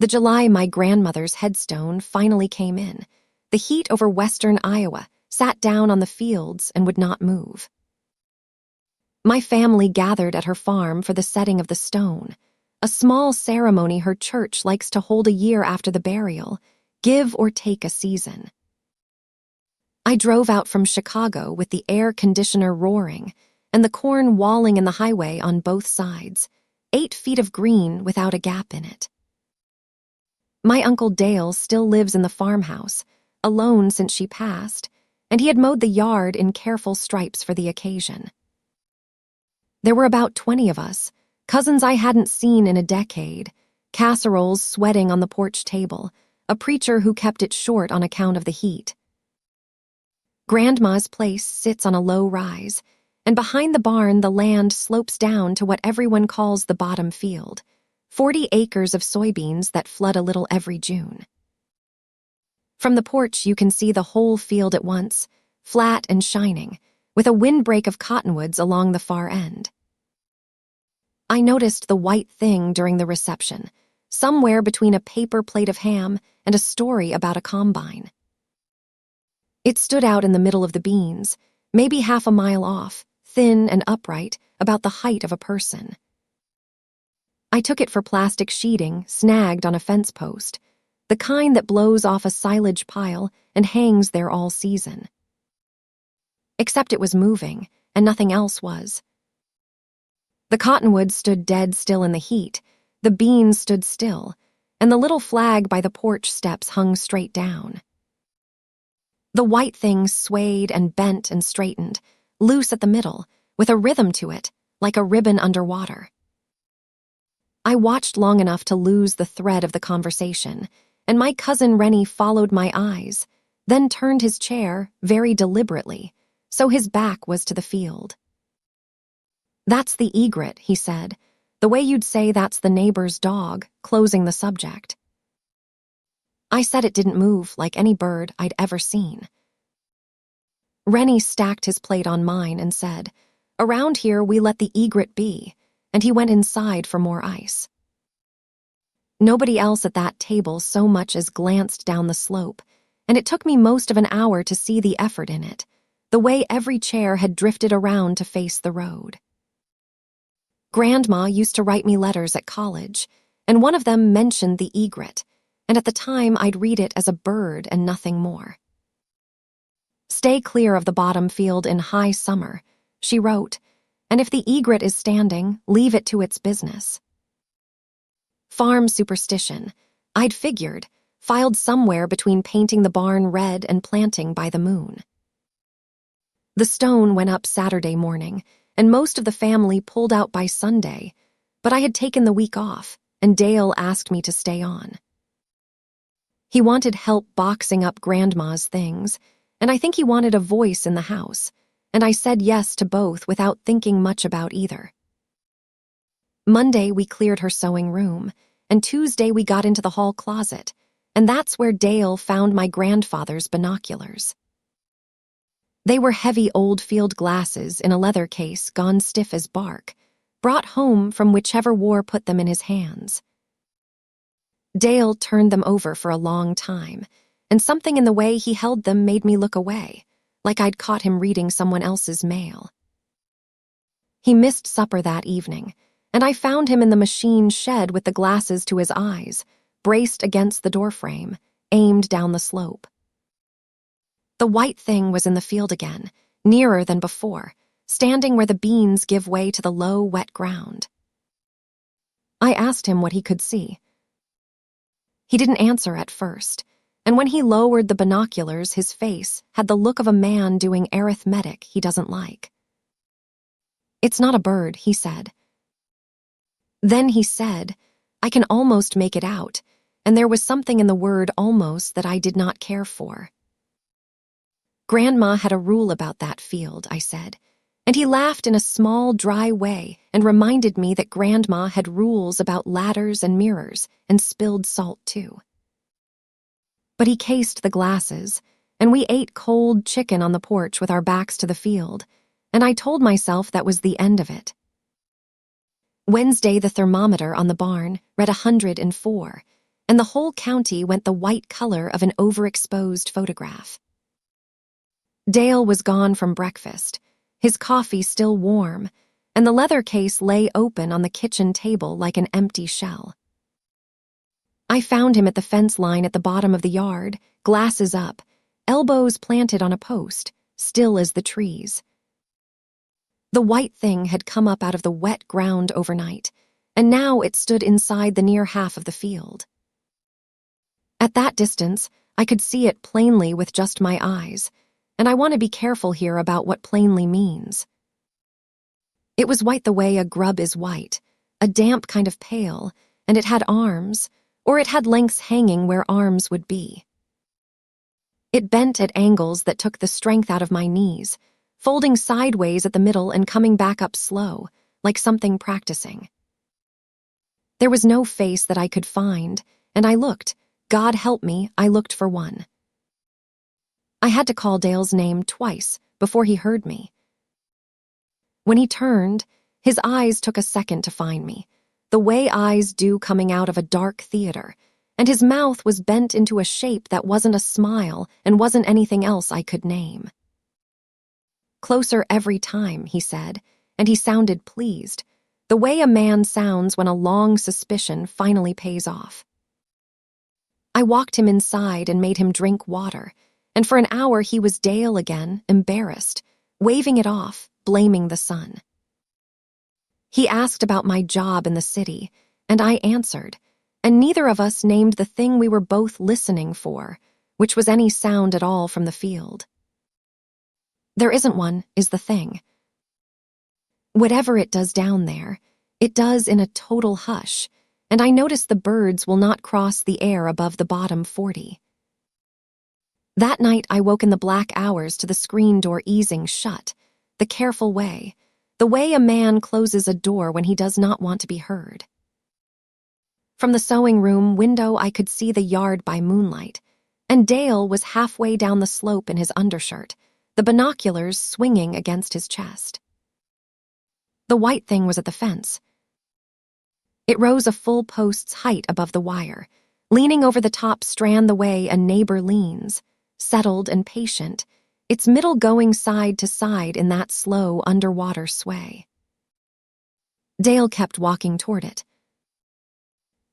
The July my grandmother's headstone finally came in. The heat over western Iowa sat down on the fields and would not move. My family gathered at her farm for the setting of the stone, a small ceremony her church likes to hold a year after the burial, give or take a season. I drove out from Chicago with the air conditioner roaring and the corn walling in the highway on both sides, 8 feet of green without a gap in it. My Uncle Dale still lives in the farmhouse, alone since she passed, and he had mowed the yard in careful stripes for the occasion. There were about 20 of us, cousins I hadn't seen in a decade, casseroles sweating on the porch table, a preacher who kept it short on account of the heat. Grandma's place sits on a low rise, and behind the barn the land slopes down to what everyone calls the bottom field, 40 acres of soybeans that flood a little every June. From the porch you can see the whole field at once, flat and shining, with a windbreak of cottonwoods along the far end. I noticed the white thing during the reception, somewhere between a paper plate of ham and a story about a combine. It stood out in the middle of the beans, maybe half a mile off, thin and upright, about the height of a person. I took it for plastic sheeting snagged on a fence post, the kind that blows off a silage pile and hangs there all season. Except it was moving, and nothing else was. The cottonwoods stood dead still in the heat, the beans stood still, and the little flag by the porch steps hung straight down. The white thing swayed and bent and straightened, loose at the middle, with a rhythm to it, like a ribbon underwater. I watched long enough to lose the thread of the conversation, and my cousin Rennie followed my eyes, then turned his chair very deliberately, so his back was to the field. "That's the egret," he said, the way you'd say that's the neighbor's dog, closing the subject. I said it didn't move like any bird I'd ever seen. Rennie stacked his plate on mine and said, "Around here we let the egret be," and he went inside for more ice. Nobody else at that table so much as glanced down the slope, and it took me most of an hour to see the effort in it, the way every chair had drifted around to face the road. Grandma used to write me letters at college, and one of them mentioned the egret, and at the time I'd read it as a bird and nothing more. "Stay clear of the bottom field in high summer," she wrote, "and if the egret is standing, leave it to its business." Farm superstition, I'd figured, filed somewhere between painting the barn red and planting by the moon. The stone went up Saturday morning, and most of the family pulled out by Sunday, but I had taken the week off, and Dale asked me to stay on. He wanted help boxing up Grandma's things, and I think he wanted a voice in the house, and I said yes to both without thinking much about either. Monday we cleared her sewing room, and Tuesday we got into the hall closet, and that's where Dale found my grandfather's binoculars. They were heavy old field glasses in a leather case gone stiff as bark, brought home from whichever war put them in his hands. Dale turned them over for a long time, and something in the way he held them made me look away, like I'd caught him reading someone else's mail. He missed supper that evening, and I found him in the machine shed with the glasses to his eyes, braced against the doorframe, aimed down the slope. The white thing was in the field again, nearer than before, standing where the beans give way to the low, wet ground. I asked him what he could see. He didn't answer at first, and when he lowered the binoculars, his face had the look of a man doing arithmetic he doesn't like. "It's not a bird," he said. Then he said, "I can almost make it out," and there was something in the word almost that I did not care for. "Grandma had a rule about that field," I said, and he laughed in a small, dry way and reminded me that Grandma had rules about ladders and mirrors and spilled salt too. But he cased the glasses, and we ate cold chicken on the porch with our backs to the field, and I told myself that was the end of it. Wednesday, the thermometer on the barn read 104, and the whole county went the white color of an overexposed photograph. Dale was gone from breakfast, his coffee still warm, and the leather case lay open on the kitchen table like an empty shell. I found him at the fence line at the bottom of the yard, glasses up, elbows planted on a post, still as the trees. The white thing had come up out of the wet ground overnight, and now it stood inside the near half of the field. At that distance, I could see it plainly with just my eyes, and I want to be careful here about what plainly means. It was white the way a grub is white, a damp kind of pale, and it had arms, or it had lengths hanging where arms would be. It bent at angles that took the strength out of my knees, folding sideways at the middle and coming back up slow, like something practicing. There was no face that I could find, and I looked. God help me, I looked for one. I had to call Dale's name twice before he heard me. When he turned, his eyes took a second to find me, the way eyes do coming out of a dark theater, and his mouth was bent into a shape that wasn't a smile and wasn't anything else I could name. Closer every time, he said, and he sounded pleased, the way a man sounds when a long suspicion finally pays off. I walked him inside and made him drink water, and for an hour he was Dale again, embarrassed, waving it off, blaming the sun. He asked about my job in the city, and I answered, and neither of us named the thing we were both listening for, which was any sound at all from the field. There isn't one, is the thing. Whatever it does down there, it does in a total hush, and I notice the birds will not cross the air above the bottom 40. That night I woke in the black hours to the screen door easing shut, the careful way, the way a man closes a door when he does not want to be heard. From the sewing room window I could see the yard by moonlight, and Dale was halfway down the slope in his undershirt, the binoculars swinging against his chest. The white thing was at the fence. It rose a full post's height above the wire, leaning over the top strand the way a neighbor leans, settled and patient, its middle going side to side in that slow underwater sway. Dale kept walking toward it.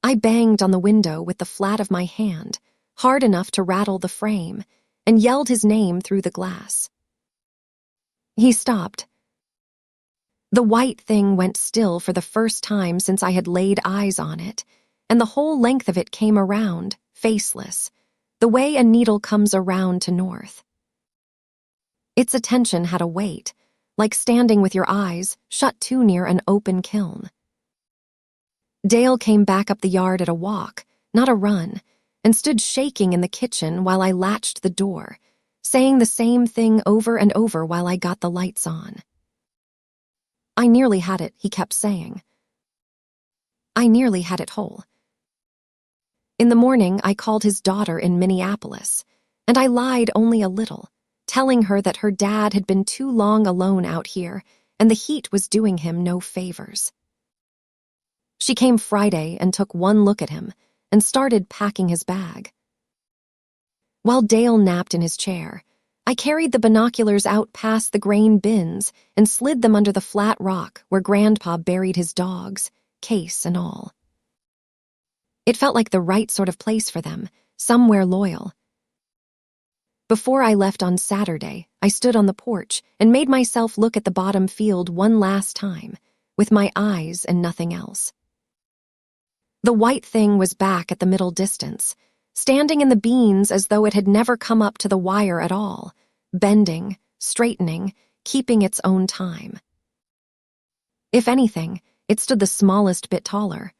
I banged on the window with the flat of my hand, hard enough to rattle the frame, and yelled his name through the glass. He stopped. The white thing went still for the first time since I had laid eyes on it, and the whole length of it came around, faceless, the way a needle comes around to north. Its attention had a weight, like standing with your eyes shut too near an open kiln. Dale came back up the yard at a walk, not a run, and stood shaking in the kitchen while I latched the door, saying the same thing over and over while I got the lights on. I nearly had it, he kept saying. I nearly had it whole. In the morning, I called his daughter in Minneapolis, and I lied only a little, telling her that her dad had been too long alone out here and the heat was doing him no favors. She came Friday and took one look at him and started packing his bag. While Dale napped in his chair, I carried the binoculars out past the grain bins and slid them under the flat rock where Grandpa buried his dogs, case and all. It felt like the right sort of place for them, somewhere loyal. Before I left on Saturday, I stood on the porch and made myself look at the bottom field one last time, with my eyes and nothing else. The white thing was back at the middle distance, standing in the beans as though it had never come up to the wire at all, bending, straightening, keeping its own time. If anything, it stood the smallest bit taller.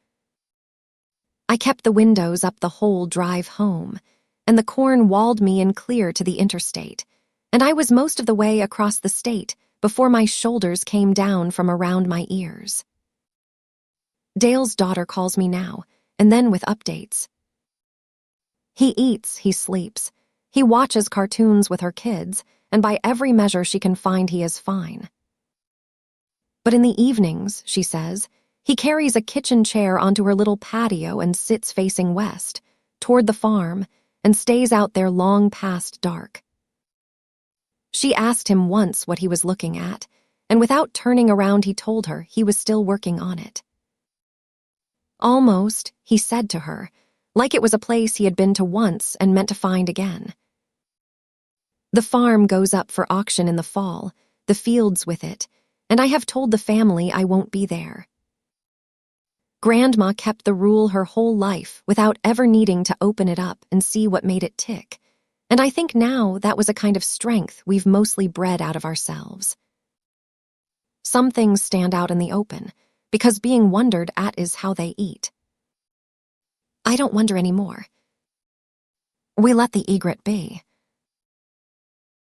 I kept the windows up the whole drive home, and the corn walled me in clear to the interstate, and I was most of the way across the state before my shoulders came down from around my ears. Dale's daughter calls me now, and then with updates. He eats, he sleeps, he watches cartoons with her kids, and by every measure she can find he is fine. But in the evenings, she says, he carries a kitchen chair onto her little patio and sits facing west, toward the farm, and stays out there long past dark. She asked him once what he was looking at, and without turning around he told her he was still working on it. Almost, he said to her, like it was a place he had been to once and meant to find again. The farm goes up for auction in the fall, the fields with it, and I have told the family I won't be there. Grandma kept the rule her whole life without ever needing to open it up and see what made it tick, and I think now that was a kind of strength we've mostly bred out of ourselves. Some things stand out in the open, because being wondered at is how they eat. I don't wonder anymore. We let the egret be.